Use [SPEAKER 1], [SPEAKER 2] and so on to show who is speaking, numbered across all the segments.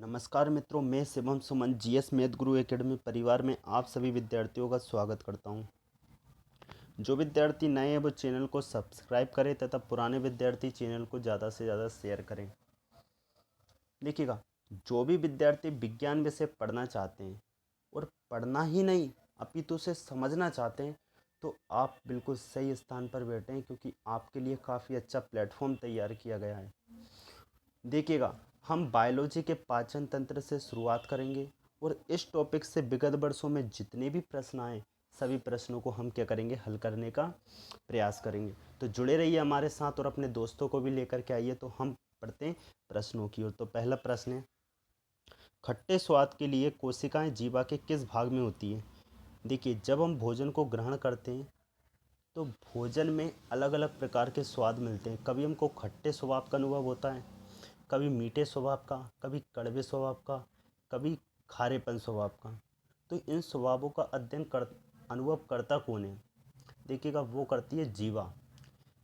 [SPEAKER 1] नमस्कार मित्रों, मैं शिवम सुमन जीएस मैथ गुरु एकेडमी परिवार में आप सभी विद्यार्थियों का स्वागत करता हूं। जो विद्यार्थी नए हैं वो चैनल को सब्सक्राइब करें तथा पुराने विद्यार्थी चैनल को ज़्यादा से ज़्यादा शेयर करें। देखिएगा, जो भी विद्यार्थी विज्ञान विषय पढ़ना चाहते हैं और पढ़ना ही नहीं अपितु उसे समझना चाहते हैं तो आप बिल्कुल सही स्थान पर बैठे हैं, क्योंकि आपके लिए काफ़ी अच्छा प्लेटफॉर्म तैयार किया गया है। देखिएगा, हम बायोलॉजी के पाचन तंत्र से शुरुआत करेंगे और इस टॉपिक से विगत वर्षों में जितने भी प्रश्न आए सभी प्रश्नों को हम क्या करेंगे, हल करने का प्रयास करेंगे। तो जुड़े रहिए हमारे साथ और अपने दोस्तों को भी लेकर के आइए। तो हम पढ़ते हैं प्रश्नों की ओर। तो पहला प्रश्न है, खट्टे स्वाद के लिए कोशिकाएं जीवा के किस भाग में होती है? देखिए, जब हम भोजन को ग्रहण करते हैं तो भोजन में अलग अलग प्रकार के स्वाद मिलते हैं। कभी हमको खट्टे स्वभाव का अनुभव होता है, कभी मीठे स्वभाव का, कभी कड़वे स्वभाव का, कभी खारेपन स्वभाव का। तो इन स्वभावों का अनुभव करता कौन है? देखिएगा, वो करती है जीवा।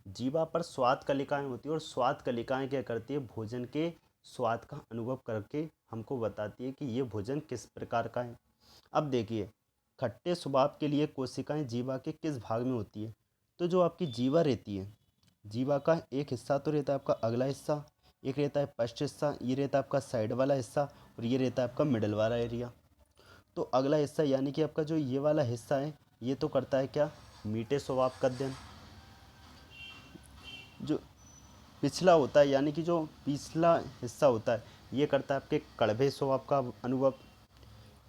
[SPEAKER 1] जीवा पर स्वाद कलिकाएं होती है और स्वाद कलिकाएं क्या करती है, भोजन के स्वाद का अनुभव करके हमको बताती है कि ये भोजन किस प्रकार का है। अब देखिए, खट्टे स्वभाव के लिए कोशिकाएं जीवा के किस भाग में होती है? तो जो आपकी जीवा रहती है, जीवा का एक हिस्सा तो रहता है आपका अगला हिस्सा, एक रहता है फर्स्ट हिस्सा, ये रहता है आपका साइड वाला हिस्सा और ये रहता है आपका मिडल वाला एरिया। तो अगला हिस्सा यानी कि आपका जो ये वाला हिस्सा है ये तो करता है क्या, मीठे स्वभाव का अध्ययन। जो पिछला होता है यानी कि जो पिछला हिस्सा होता है ये करता है आपके कड़वे स्वभाव का अनुभव।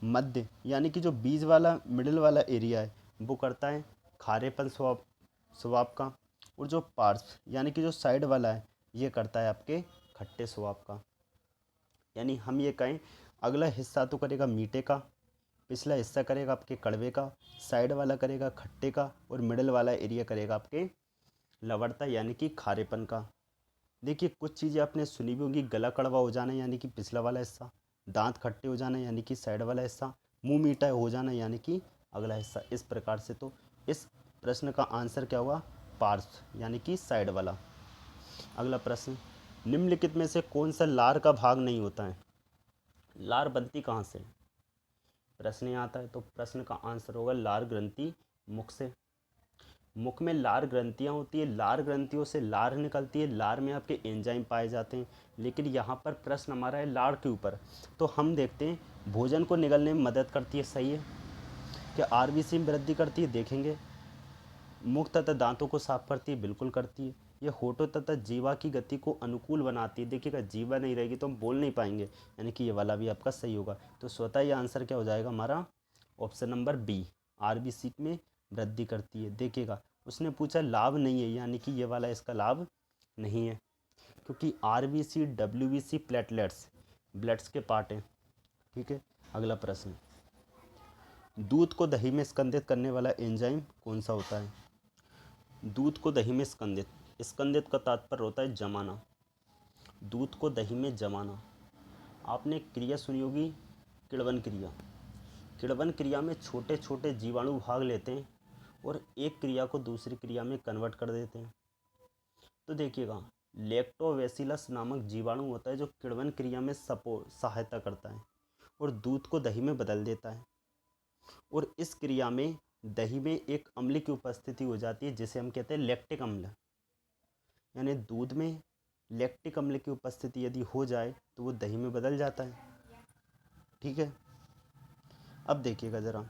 [SPEAKER 1] मध्य यानी कि जो बीज वाला मिडिल वाला एरिया है वो करता है खारेपन स्वभाव स्वभाव का। और जो पार्श्व यानी कि जो साइड वाला है ये करता है आपके खट्टे स्वभाव का। यानी हम ये कहें, अगला हिस्सा तो करेगा मीठे का, पिछला हिस्सा करेगा आपके कड़वे का, साइड वाला करेगा खट्टे का और मिडिल वाला एरिया करेगा आपके लवणता यानी कि खारेपन का। देखिए, कुछ चीज़ें आपने सुनी भी होंगी, गला कड़वा हो जाना यानी कि पिछला वाला हिस्सा, दांत खट्टे हो जाना यानी कि साइड वाला हिस्सा, मुंह मीठा हो जाना यानी कि अगला हिस्सा। इस प्रकार से तो इस प्रश्न का आंसर क्या हुआ, पार्श्व यानी कि साइड वाला। अगला प्रश्न, निम्नलिखित में से कौन सा लार का भाग नहीं होता है? लार बनती कहाँ से? प्रश्न यहाँ आता है तो प्रश्न का आंसर होगा लार ग्रंथि मुख से। मुख में लार ग्रंथियाँ होती है, लार ग्रंथियों से लार निकलती है, लार में आपके एंजाइम पाए जाते हैं। लेकिन यहाँ पर प्रश्न हमारा है लार के ऊपर। तो हम देखते हैं भोजन को निगलने में मदद करती है, सही है। क्या आरबीसी में वृद्धि करती है? देखेंगे। मुख तथा दांतों को साफ करती है? बिल्कुल करती है। ये होठों तथा जीवा की गति को अनुकूल बनाती है। देखिएगा, जीवा नहीं रहेगी तो हम बोल नहीं पाएंगे, यानी कि ये वाला भी आपका सही होगा। तो स्वतः ये आंसर क्या हो जाएगा हमारा, ऑप्शन नंबर बी, आरबीसी में वृद्धि करती है। देखिएगा, उसने पूछा लाभ नहीं है, यानी कि ये वाला इसका लाभ नहीं है, क्योंकि आरबीसी डब्ल्यूबीसी प्लेटलेट्स ब्लड्स के पार्ट हैं। ठीक है। अगला प्रश्न, दूध को दही में स्कंदित करने वाला एंजाइम कौन सा होता है? दूध को दही में स्कंदित, स्कंदित का तात्पर्य होता है जमाना। दूध को दही में जमाना। आपने क्रिया सुनी होगी, किण्वन क्रिया। किण्वन क्रिया में छोटे छोटे जीवाणु भाग लेते हैं और एक क्रिया को दूसरी क्रिया में कन्वर्ट कर देते हैं। तो देखिएगा, लैक्टोबैसिलस नामक जीवाणु होता है जो किण्वन क्रिया में सहायता करता है और दूध को दही में बदल देता है। और इस क्रिया में दही में एक अम्ल की उपस्थिति हो जाती है जिसे हम कहते हैं लैक्टिक अम्ल। यानी दूध में लैक्टिक अम्ल की उपस्थिति यदि हो जाए तो वो दही में बदल जाता है। ठीक है। अब देखिएगा ज़रा,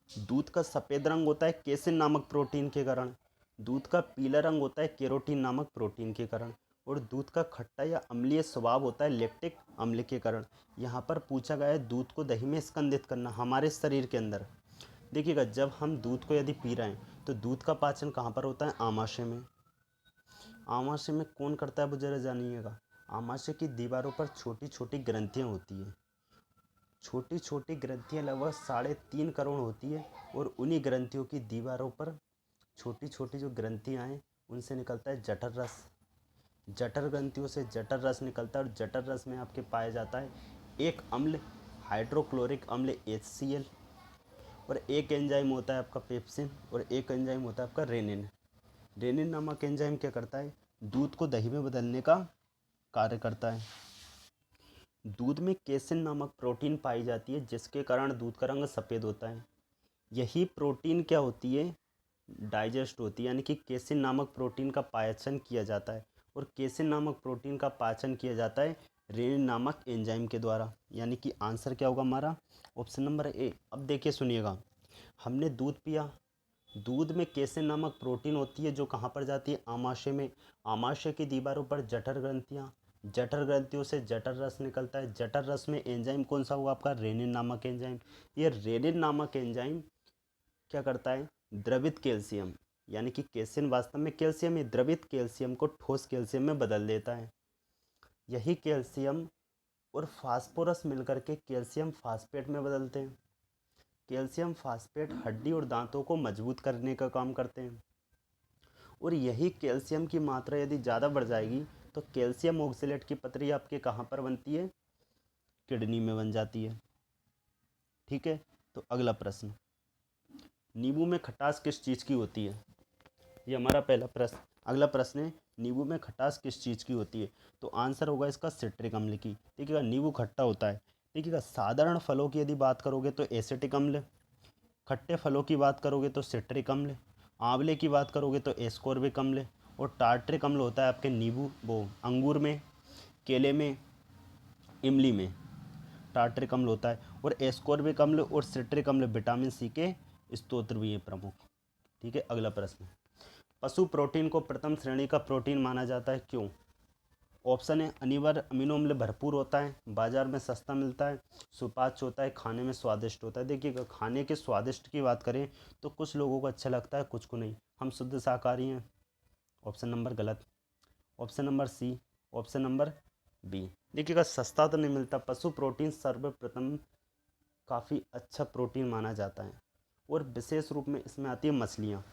[SPEAKER 1] दूध का सफ़ेद रंग होता है केसिन नामक प्रोटीन के कारण, दूध का पीला रंग होता है केरोटीन नामक प्रोटीन के कारण, और दूध का खट्टा या अम्लीय स्वभाव होता है लैक्टिक अम्ल के कारण। यहाँ पर पूछा गया है दूध को दही में स्कंदित करना हमारे शरीर के अंदर। देखिएगा, जब हम दूध को यदि पी रहे हैं तो दूध का पाचन कहाँ पर होता है, आमाशय में। आमाशय में कौन करता है वो जरा जानिएगा। आमाशय की दीवारों पर छोटी छोटी ग्रंथियाँ होती है। छोटी छोटी ग्रंथियाँ लगभग 3.5 करोड़ होती है और उन्हीं ग्रंथियों की दीवारों पर छोटी छोटी जो ग्रंथियाँ हैं उनसे निकलता है जठर रस। जठर ग्रंथियों से जठर रस निकलता है और जठर रस में आपके पाया जाता है एक अम्ल हाइड्रोक्लोरिक अम्ल HCl, और एक एंजाइम होता है आपका पेप्सिन, और एक एंजाइम होता है आपका रेनिन। रेनिन नामक एंजाइम क्या करता है, दूध को दही में बदलने का कार्य करता है। दूध में केसिन नामक प्रोटीन पाई जाती है जिसके कारण दूध का रंग सफ़ेद होता है। यही प्रोटीन क्या होती है, डाइजेस्ट होती है, यानी कि केसिन नामक प्रोटीन का पाचन किया जाता है। और केसिन नामक प्रोटीन का पाचन किया जाता है रेनिन नामक एंजाइम के द्वारा। यानी कि आंसर क्या होगा हमारा, ऑप्शन नंबर ए। अब देखिए सुनिएगा, हमने दूध पिया, दूध में केसिन नामक प्रोटीन होती है जो कहाँ पर जाती है, आमाशय में। आमाशय की दीवारों पर जठर ग्रंथियाँ, जठर ग्रंथियों से जठर रस निकलता है। जठर रस में एंजाइम कौन सा होगा आपका, रेनिन नामक एंजाइम। ये रेनिन नामक एंजाइम क्या करता है, द्रवित कैल्शियम, यानी कि केसिन वास्तव में कैल्शियम है, द्रवित कैल्शियम को ठोस कैल्शियम में बदल देता है। यही कैल्शियम और फास्फोरस मिलकर के कैल्शियम फास्फेट में बदलते हैं। कैल्शियम फास्फेट हड्डी और दांतों को मजबूत करने का काम करते हैं। और यही कैल्शियम की मात्रा यदि ज़्यादा बढ़ जाएगी तो कैल्शियम ऑक्सलेट की पतरी आपके कहाँ पर बनती है, किडनी में बन जाती है। ठीक है, तो अगला प्रश्न, नींबू में खटास किस चीज़ की होती है, ये हमारा पहला प्रश्न। अगला प्रश्न है, नींबू में खटास किस चीज़ की होती है, तो आंसर होगा इसका सिट्रिक अम्ल की। देखिएगा नींबू खट्टा होता है। देखिएगा साधारण फलों की यदि बात करोगे तो एसिटिक अम्ल, खट्टे फलों की बात करोगे तो सिट्रिक अम्ल, आंवले की बात करोगे तो एस्कोर्बिक अम्ल, और टार्ट्रिक अम्ल होता है आपके नींबू वो अंगूर में, केले में, इमली में टार्ट्रिक अम्ल होता है। और एस्कोर्बिक अम्ल और सिट्रिक अम्ल विटामिन सी के स्रोत भी हैं प्रमुख। ठीक है, अगला प्रश्न, पशु प्रोटीन को प्रथम श्रेणी का प्रोटीन माना जाता है, क्यों। ऑप्शन है, अनिवार्य अमीनो अम्ल भरपूर होता है, बाजार में सस्ता मिलता है, सुपाच्य होता है, खाने में स्वादिष्ट होता है। देखिएगा खाने के स्वादिष्ट की बात करें तो कुछ लोगों को अच्छा लगता है, कुछ को नहीं। हम शुद्ध शाकाहारी हैं, ऑप्शन नंबर गलत। Option number C, option number B. देखिएगा सस्ता तो नहीं मिलता, पशु प्रोटीन सर्वप्रथम काफ़ी अच्छा प्रोटीन माना जाता है। और विशेष रूप में इसमें आती है मछलियाँ,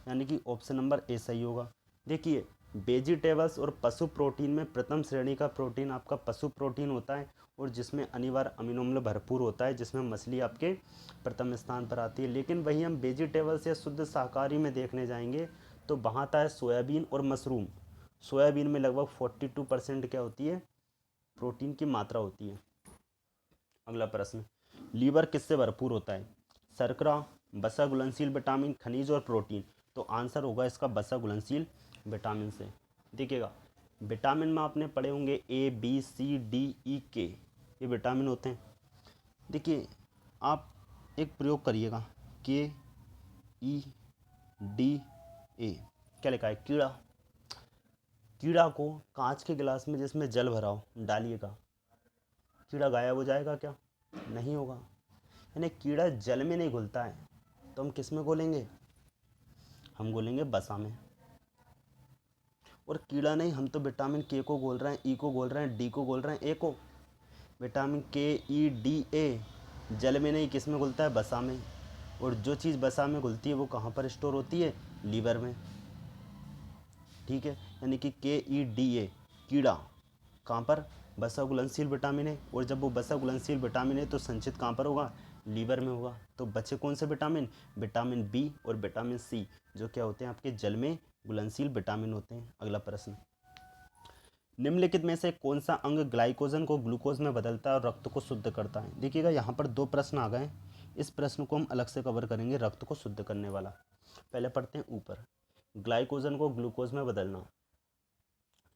[SPEAKER 1] यानी कि ऑप्शन नंबर ए सही होगा। देखिए वेजिटेबल्स और पशु प्रोटीन में प्रथम श्रेणी का प्रोटीन आपका पशु प्रोटीन होता है, और जिसमें अनिवार्य अमीनो अम्ल भरपूर होता है, जिसमें मछली आपके प्रथम स्थान पर आती है। लेकिन वही हम वेजिटेबल्स या शुद्ध शाकाहारी में देखने जाएंगे तो वहाँ आता है सोयाबीन और मशरूम। सोयाबीन में लगभग 42% क्या होती है, प्रोटीन की मात्रा होती है। अगला प्रश्न, लीवर किससे भरपूर होता है, शर्करा, वसा घुलनशील विटामिन, खनिज और प्रोटीन। तो आंसर होगा इसका वसा घुलनशील विटामिन से। देखिएगा विटामिन में आपने पढ़े होंगे A B C D E के, ये विटामिन होते हैं। देखिए आप एक प्रयोग करिएगा, के ई डी ए, क्या लिखा है, कीड़ा। कीड़ा को कांच के गिलास में जिसमें जल भरा हो डालिएगा, कीड़ा गायब हो जाएगा क्या, नहीं होगा। यानी कीड़ा जल में नहीं घुलता है, तो हम किस में घोलेंगे, हम घोलेंगे वसा में। और कीड़ा नहीं, हम तो विटामिन के को घोल रहे हैं, ई को घोल रहे हैं, डी को घोल रहे हैं, ए को। विटामिन के ई डी ए जल में नहीं, किस में घुलता है, वसा में। और जो चीज़ वसा में घुलती है वो कहाँ पर स्टोर होती है, लीवर में। ठीक है, यानी कि के ई डी ए कीड़ा कहाँ पर, वसा घुलनशील विटामिन है। और जब वो वसा घुलनशील विटामिन है तो संचित कहाँ पर होगा, लीवर में होगा। तो बचे कौन से विटामिन, विटामिन बी और विटामिन सी, जो क्या होते हैं आपके जल में घुलनशील विटामिन होते हैं। अगला प्रश्न, निम्नलिखित में से कौन सा अंग ग्लाइकोजन को ग्लूकोज में बदलता है और रक्त को शुद्ध करता है। देखिएगा यहाँ पर दो प्रश्न आ गए, इस प्रश्न को हम अलग से कवर करेंगे, रक्त को शुद्ध करने वाला। पहले पढ़ते हैं ऊपर, ग्लाइकोजन को ग्लूकोज में बदलना।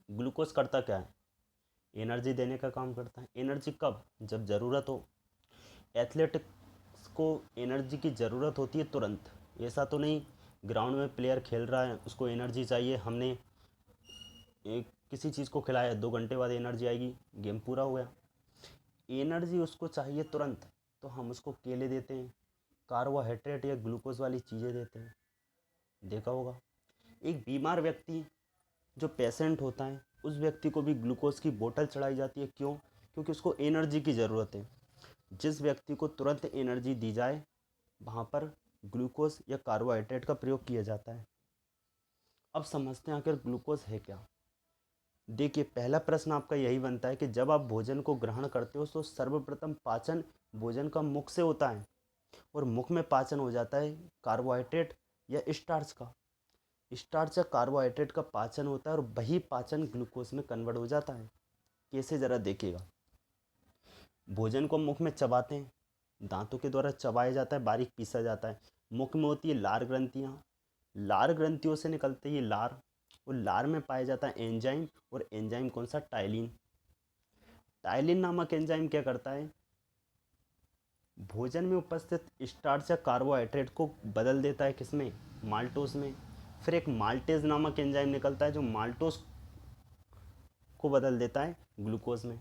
[SPEAKER 1] ग्लूकोज करता क्या है, एनर्जी देने का काम करता है। एनर्जी कब, जब ज़रूरत हो। एथलेटिक्स को एनर्जी की ज़रूरत होती है तुरंत, ऐसा तो नहीं ग्राउंड में प्लेयर खेल रहा है उसको एनर्जी चाहिए, हमने किसी चीज़ को खिलाया 2 घंटे बाद एनर्जी आएगी, गेम पूरा हो गया। एनर्जी उसको चाहिए तुरंत, तो हम उसको केले देते हैं, कार्बोहाइड्रेट या ग्लूकोज वाली चीज़ें देते हैं, देखा होगा। एक बीमार व्यक्ति जो पेशेंट होता है उस व्यक्ति को भी ग्लूकोज की बोतल चढ़ाई जाती है, क्यों, क्योंकि उसको एनर्जी की ज़रूरत है। जिस व्यक्ति को तुरंत एनर्जी दी जाए वहाँ पर ग्लूकोज या कार्बोहाइड्रेट का प्रयोग किया जाता है। अब समझते हैं आखिर ग्लूकोज है क्या। देखिए पहला प्रश्न आपका यही बनता है कि जब आप भोजन को ग्रहण करते हो तो सर्वप्रथम पाचन भोजन का मुख से होता है, और मुख में पाचन हो जाता है कार्बोहाइड्रेट या स्टार्च का। स्टार्च या कार्बोहाइड्रेट का पाचन होता है और वही पाचन ग्लूकोज में कन्वर्ट हो जाता है। कैसे ज़रा देखिएगा। भोजन को मुख में चबाते हैं, दांतों के द्वारा चबाया जाता है, बारीक पीसा जाता है। मुख में होती है लार ग्रंथियाँ, लार ग्रंथियों से निकलते ये लार, और लार में पाया जाता है एंजाइम, और एंजाइम कौन सा? टाइलिन। टाइलिन नामक एंजाइम क्या करता है? भोजन में उपस्थित स्टार्च या कार्बोहाइड्रेट को बदल देता है किसमें? माल्टोस में। फिर एक माल्टेज नामक एंजाइम निकलता है जो माल्टोस को बदल देता है ग्लूकोज में।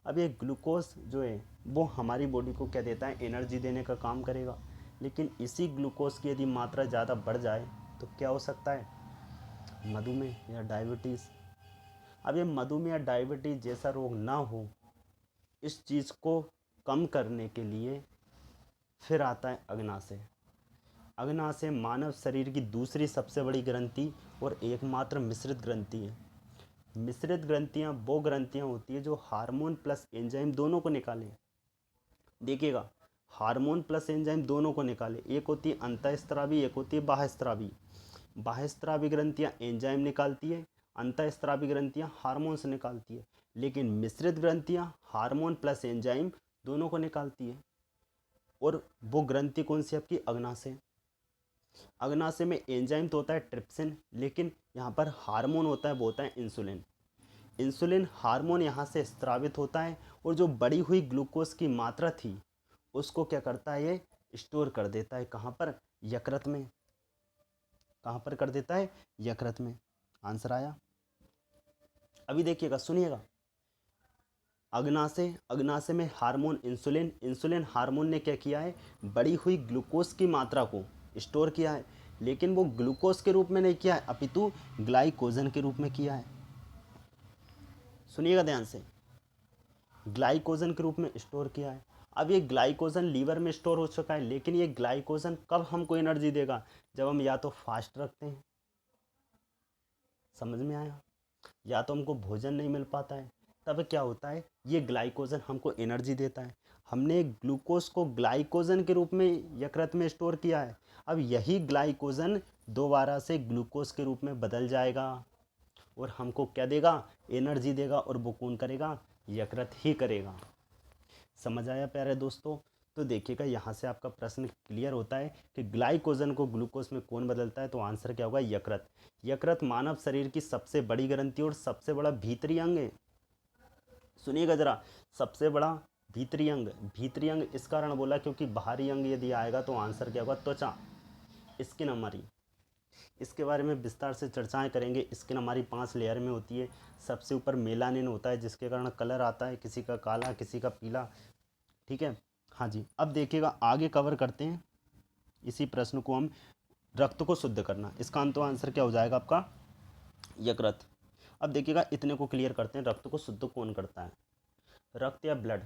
[SPEAKER 1] अब ये ग्लूकोज जो है वो हमारी बॉडी को क्या देता है? एनर्जी देने का काम करेगा। लेकिन इसी ग्लूकोज की यदि मात्रा ज़्यादा बढ़ जाए तो क्या हो सकता है? मधुमेह या डायबिटीज़। अब ये मधुमेह या डायबिटीज़ जैसा रोग ना हो, इस चीज़ को कम करने के लिए फिर आता है अग्नाशय। अग्नाशय मानव शरीर की दूसरी सबसे बड़ी ग्रंथि और एकमात्र मिश्रित ग्रंथि है। मिश्रित ग्रंथियाँ वो ग्रंथियाँ होती है जो हार्मोन प्लस एंजाइम दोनों को निकालें। देखिएगा, हार्मोन प्लस एंजाइम दोनों को निकाले। एक होती है अंतःस्रावी, एक होती है बाह्यस्रावी। बाह्यस्रावी ग्रंथियाँ एंजाइम निकालती है, अंतःस्रावी ग्रंथियाँ हार्मोन से निकालती है। लेकिन मिश्रित ग्रंथियाँ हार्मोन प्लस एंजाइम दोनों को निकालती है। और वो ग्रंथि कौन सी? आपकी अग्नाशय। अग्नाशय में एंजाइम तो होता है ट्रिप्सिन, लेकिन यहाँ पर हार्मोन होता है, वो होता है इंसुलिन। इंसुलिन हार्मोन यहाँ से स्रावित होता है, और जो बढ़ी हुई ग्लूकोज की मात्रा थी उसको क्या करता है? ये स्टोर कर देता है। कहाँ पर? यकृत में। कहाँ पर कर देता है? यकृत में। आंसर आया। अभी देखिएगा, सुनिएगा। अग्नाशय, अग्नाशय में हार्मोन इंसुलिन, इंसुलिन हार्मोन ने क्या किया है? बढ़ी हुई ग्लूकोज की मात्रा को स्टोर किया है, लेकिन वो ग्लूकोज के रूप में नहीं किया है, अपितु ग्लाइकोजन के रूप में किया है। सुनिएगा ध्यान से, ग्लाइकोजन के रूप में स्टोर किया है। अब ये ग्लाइकोजन लीवर में स्टोर हो चुका है, लेकिन ये ग्लाइकोजन कब हमको एनर्जी देगा? जब हम या तो फास्ट रखते हैं, समझ में आया, या तो हमको भोजन नहीं मिल पाता है, तब क्या होता है? ये ग्लाइकोजन हमको एनर्जी देता है। हमने ग्लूकोज को ग्लाइकोजन के रूप में यकृत में स्टोर किया है। अब यही ग्लाइकोजन दोबारा से ग्लूकोज के रूप में बदल जाएगा और हमको क्या देगा? एनर्जी देगा। और वो कौन करेगा? यकृत ही करेगा। समझ आया प्यारे दोस्तों? तो देखिएगा, यहाँ से आपका प्रश्न क्लियर होता है कि ग्लाइकोजन को ग्लूकोज में कौन बदलता है, तो आंसर क्या होगा? यकृत। यकृत मानव शरीर की सबसे बड़ी ग्रंथि और सबसे बड़ा भीतरी अंग है। सुनिएगा जरा, सबसे बड़ा भीतरी अंग। भीतरी अंग इस कारण बोला क्योंकि बाहरी अंग यदि आएगा तो आंसर क्या होगा? त्वचा, स्किन हमारी। इसके बारे में विस्तार से चर्चाएं करेंगे। स्किन हमारी 5 लेयर में होती है। सबसे ऊपर मेलानिन होता है जिसके कारण कलर आता है, किसी का काला, किसी का पीला। ठीक है, हाँ जी। अब देखिएगा, आगे कवर करते हैं इसी प्रश्न को हम। रक्त को शुद्ध करना, इसका तो आंसर क्या हो जाएगा आपका? यकृत। अब देखिएगा, इतने को क्लियर करते हैं। रक्त को शुद्ध कौन करता है? रक्त या ब्लड।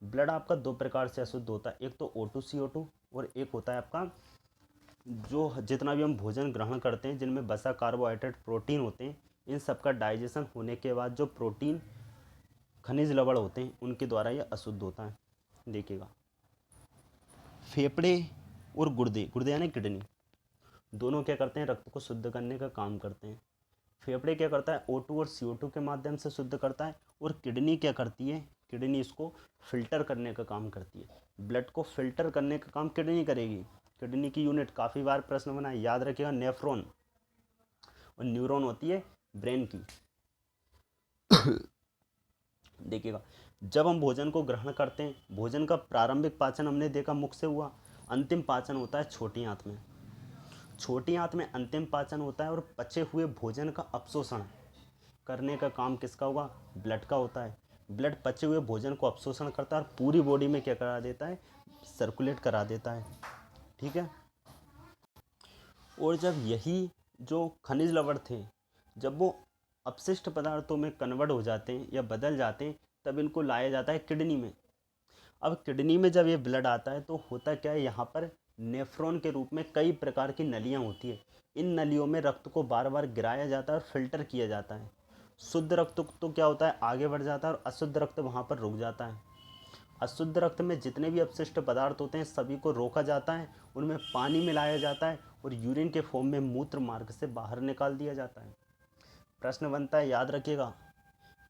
[SPEAKER 1] ब्लड आपका दो प्रकार से अशुद्ध होता है, एक तो O2CO2 और एक होता है आपका जो जितना भी हम भोजन ग्रहण करते हैं जिनमें वसा, कार्बोहाइड्रेट, प्रोटीन होते हैं, इन सब का डाइजेशन होने के बाद जो प्रोटीन, खनिज लवण होते हैं, उनके द्वारा ये अशुद्ध होता है। देखिएगा, फेफड़े और गुर्दे, गुर्दे यानी किडनी, दोनों क्या करते हैं? रक्त को शुद्ध करने का काम करते हैं। फेफड़े क्या करता है? O2 और CO2 के माध्यम से शुद्ध करता है। और किडनी क्या करती है? किडनी इसको फिल्टर करने का काम करती है। ब्लड को फिल्टर करने का काम किडनी करेगी। किडनी की यूनिट काफ़ी बार प्रश्न बना है, याद रखिएगा, नेफ्रॉन। और न्यूरॉन होती है ब्रेन की। देखिएगा, जब हम भोजन को ग्रहण करते हैं, भोजन का प्रारंभिक पाचन हमने देखा मुख से हुआ, अंतिम पाचन होता है छोटी आंत में। छोटी आंत में अंतिम पाचन होता है और पचे हुए भोजन का अपशोषण करने का काम किसका होगा? ब्लड का होता है। ब्लड पचे हुए भोजन को अपशोषण करता है और पूरी बॉडी में क्या करा देता है? सर्कुलेट करा देता है। ठीक है। और जब यही जो खनिज लवण थे, जब वो अपशिष्ट पदार्थों में कन्वर्ट हो जाते हैं या बदल जाते हैं, तब इनको लाया जाता है किडनी में। अब किडनी में जब ये ब्लड आता है तो होता क्या है? यहाँ पर नेफ्रॉन के रूप में कई प्रकार की नलियाँ होती है। इन नलियों में रक्त को बार बार गिराया जाता है और फिल्टर किया जाता है। शुद्ध रक्त तो क्या होता है? आगे बढ़ जाता है और अशुद्ध रक्त वहाँ पर रुक जाता है। अशुद्ध रक्त में जितने भी अपशिष्ट पदार्थ होते हैं सभी को रोका जाता है, उनमें पानी मिलाया जाता है और यूरिन के फॉर्म में मूत्र मार्ग से बाहर निकाल दिया जाता है। प्रश्न बनता है, याद रखिएगा,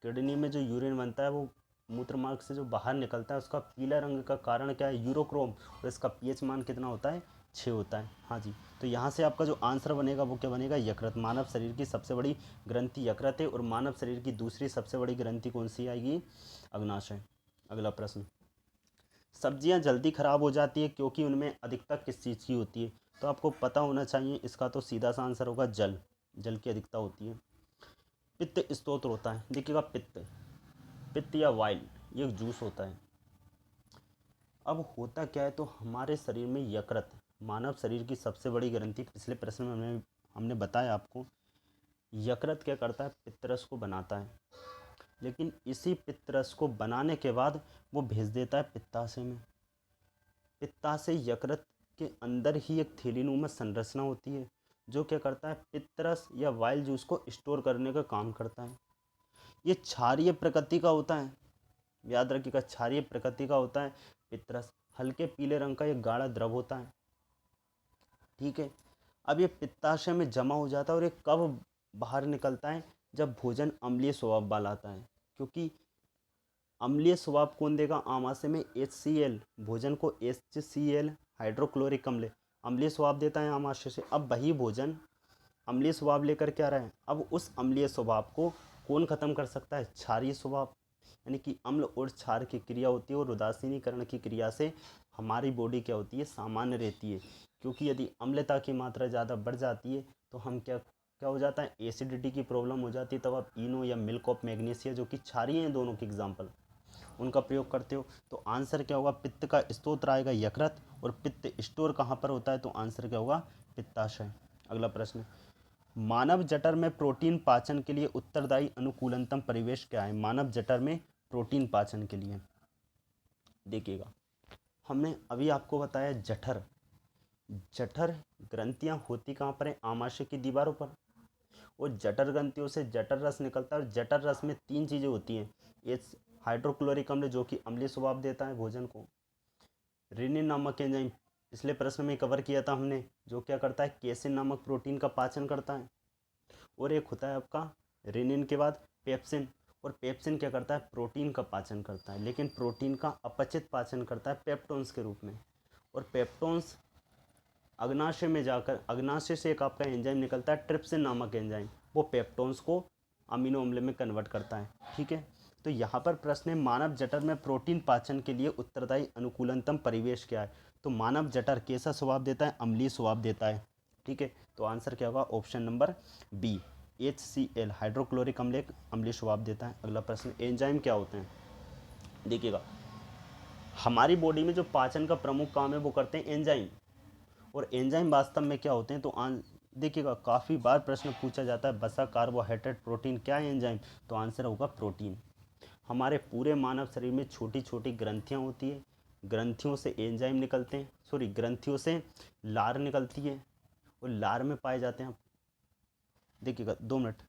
[SPEAKER 1] किडनी में जो यूरिन बनता है वो मूत्र मार्ग से जो बाहर निकलता है उसका पीला रंग का कारण क्या है, यूरोक्रोम, और इसका पीएच मान कितना होता है, 6 होता है। हाँ जी, तो यहाँ से आपका जो आंसर बनेगा वो क्या बनेगा, यकृत। मानव शरीर की सबसे बड़ी ग्रंथि यकृत है और मानव शरीर की दूसरी सबसे बड़ी ग्रंथि कौन सी आएगी, अग्नाशय। अगला प्रश्न, सब्जियां जल्दी खराब हो जाती है क्योंकि उनमें अधिकता किस चीज़ की होती है, तो आपको पता होना चाहिए इसका, तो सीधा सा आंसर होगा जल, जल की अधिकता होती है। पित्त स्त्रोत होता है, देखिएगा पित्त, पित्त या वाइल, ये जूस होता है। अब होता क्या है, तो हमारे शरीर में यकृत, मानव शरीर की सबसे बड़ी ग्रंथि, पिछले प्रश्न में हमने बताया आपको, यकृत क्या करता है, पित्तरस को बनाता है, लेकिन इसी पित्तरस को बनाने के बाद वो भेज देता है पित्ताशय में। पित्ताशय यकृत के अंदर ही एक थैलीनुमा संरचना होती है जो क्या करता है, पित्तरस या वाइल जूस को स्टोर करने का काम करता है। ये क्षारीय प्रकृति का होता है, याद रखिएगा, क्षारीय प्रकृति का होता है पित्तरस, हल्के पीले रंग का एक गाढ़ा द्रव होता है। ठीक है, अब ये पित्ताशय में जमा हो जाता है और ये कब बाहर निकलता है, जब भोजन अम्लीय स्वभाव वाला आता है, क्योंकि अम्लीय स्वभाव कौन देगा, आमाशय में HCl, भोजन को HCl हाइड्रोक्लोरिक अम्ल अम्लीय स्वभाव देता है आमाशय से। अब वही भोजन अम्लीय स्वभाव लेकर के आ रहा है, अब उस अम्लीय स्वभाव को कौन खत्म कर सकता है, क्षारीय स्वभाव, यानी कि अम्ल और क्षार की क्रिया होती है और उदासीनीकरण की क्रिया से हमारी बॉडी क्या होती है, सामान्य रहती है। क्योंकि यदि अम्लता की मात्रा ज़्यादा बढ़ जाती है तो हम क्या क्या हो जाता है, एसिडिटी की प्रॉब्लम हो जाती है, तब आप इनो या मिल्क ऑफ मैग्नीशिया, जो कि क्षारीय हैं दोनों के एग्जाम्पल, उनका प्रयोग करते हो। तो आंसर क्या होगा, पित्त का स्त्रोत आएगा यकृत, और पित्त स्टोर कहाँ पर होता है, तो आंसर क्या होगा, पित्ताशय। अगला प्रश्न, मानव जठर में प्रोटीन पाचन के लिए उत्तरदायी अनुकूलतम परिवेश क्या है, मानव जठर में प्रोटीन पाचन के लिए। देखिएगा, हमने अभी आपको बताया जठर, जठर ग्रंथियां होती कहाँ पर है, आमाशय की दीवारों पर, और जठर ग्रंथियों से जठर रस निकलता है, और जठर रस में 3 चीज़ें होती हैं, एक हाइड्रोक्लोरिक अम्ल जो कि अम्लीय स्वभाव देता है भोजन को, रेनिन नामक एंजाइम, पिछले प्रश्न में कवर किया था हमने, जो क्या करता है, केसिन नामक प्रोटीन का पाचन करता है, और एक होता है आपका रेनिन के बाद पेप्सिन, और पेप्सिन क्या करता है, प्रोटीन का पाचन करता है, लेकिन प्रोटीन का अपचित पाचन करता है पेप्टोन्स के रूप में, और पेप्टोन्स अग्नाशय में जाकर, अग्नाशय से एक आपका एंजाइम निकलता है ट्रिप्सिन नामक एंजाइम, वो पेप्टोन्स को अमीनो अम्ल में कन्वर्ट करता है। ठीक है, तो यहाँ पर प्रश्न है, मानव जठर में प्रोटीन पाचन के लिए उत्तरदायी अनुकूलतम परिवेश क्या है, तो मानव जठर कैसा स्वभाव देता है, अम्लीय स्वभाव देता है। ठीक है, तो आंसर क्या होगा, option number B, HCl hydrochloric अम्ल एक अम्लीय स्वभाव देता है। अगला प्रश्न, एंजाइम क्या होते हैं। देखिएगा, हमारी बॉडी में जो पाचन का प्रमुख काम है वो करते हैं एंजाइम, और एंजाइम वास्तव में क्या होते हैं, तो देखिएगा, काफ़ी बार प्रश्न पूछा जाता है, वसा, कार्बोहाइड्रेट, प्रोटीन, क्या है एंजाइम, तो आंसर होगा प्रोटीन। हमारे पूरे मानव शरीर में छोटी छोटी ग्रंथियां होती है, ग्रंथियों से एंजाइम निकलते हैं, सॉरी, ग्रंथियों से लार निकलती है, और लार में पाए जाते हैं। देखिएगा, 2 मिनट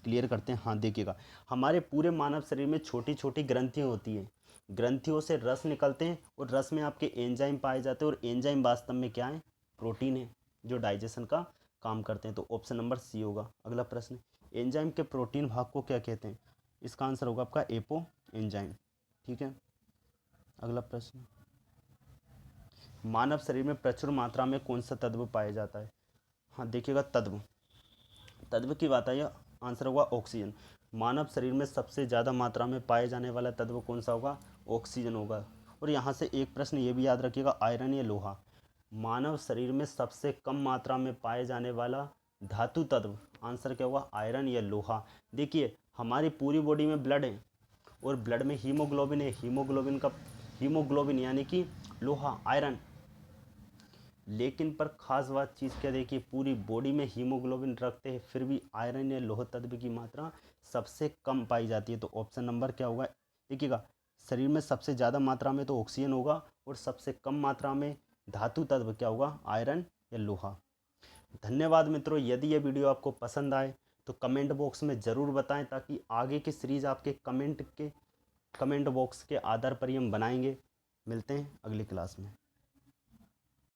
[SPEAKER 1] क्लियर करते हैं। हाँ, देखिएगा, हमारे पूरे मानव शरीर में छोटी छोटी ग्रंथियाँ होती हैं, ग्रंथियों से रस निकलते हैं, और रस में आपके एंजाइम पाए जाते हैं, और एंजाइम वास्तव में क्या है, प्रोटीन है, जो डाइजेशन का काम करते हैं, तो ऑप्शन नंबर सी होगा। अगला प्रश्न, एंजाइम के प्रोटीन भाग को क्या कहते हैं, इसका आंसर होगा आपका एपो एंजाइम। ठीक है, अगला प्रश्न, मानव शरीर में प्रचुर मात्रा में कौन सा तत्व पाया जाता है। हाँ, देखिएगा, तत्व, तत्व की बात आई, आंसर होगा ऑक्सीजन। मानव शरीर में सबसे ज़्यादा मात्रा में पाए जाने वाला तत्व कौन सा होगा, ऑक्सीजन होगा। और यहाँ से एक प्रश्न ये भी याद रखिएगा, आयरन या लोहा, मानव शरीर में सबसे कम मात्रा में पाए जाने वाला धातु तत्व, आंसर क्या होगा, आयरन या लोहा। देखिए, हमारी पूरी बॉडी में ब्लड है, और ब्लड में हीमोग्लोबिन है, हीमोग्लोबिन यानी कि लोहा, आयरन, लेकिन पर खास बात चीज़ क्या, देखिए, पूरी बॉडी में हीमोग्लोबिन रखते हैं, फिर भी आयरन या लोह तत्व की मात्रा सबसे कम पाई जाती है, तो ऑप्शन नंबर क्या होगा। देखिएगा, शरीर में सबसे ज़्यादा मात्रा में तो ऑक्सीजन होगा, और सबसे कम मात्रा में धातु तत्व क्या होगा, आयरन या लोहा। धन्यवाद मित्रों, यदि ये वीडियो आपको पसंद आए तो कमेंट बॉक्स में ज़रूर बताएं, ताकि आगे की सीरीज़ आपके कमेंट बॉक्स के आधार पर ही हम बनाएंगे। मिलते हैं अगली क्लास में।